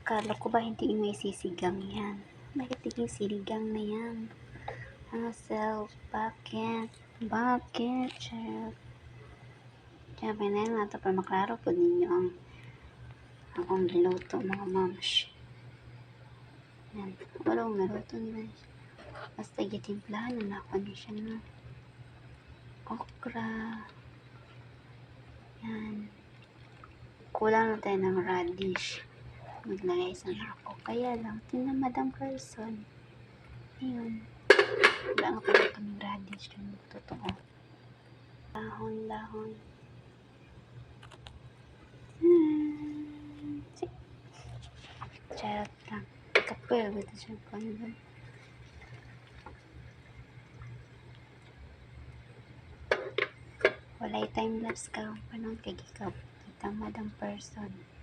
Akala ko ba hindi may sisigang yan? Bakit naging sinigang na yan? Self, bakit? Bakit, chef? Sabi na yun, ito pa maklaro po ninyo ang akong giluto, mga moms. Yan, walang naluto nila. Basta gitimplahan na ako niya siya na okra. Yan. Kulang na tayo ng radish. Maglagay sa ako. Kaya lang, tinamad ang person. Ayun. Wala nga pala kaming radish. Yung totoo. Dahon. Charot lang. Kapel. Ito siya ko. Walay time lapse ka. Paano kay gikaw? Tamad ang person.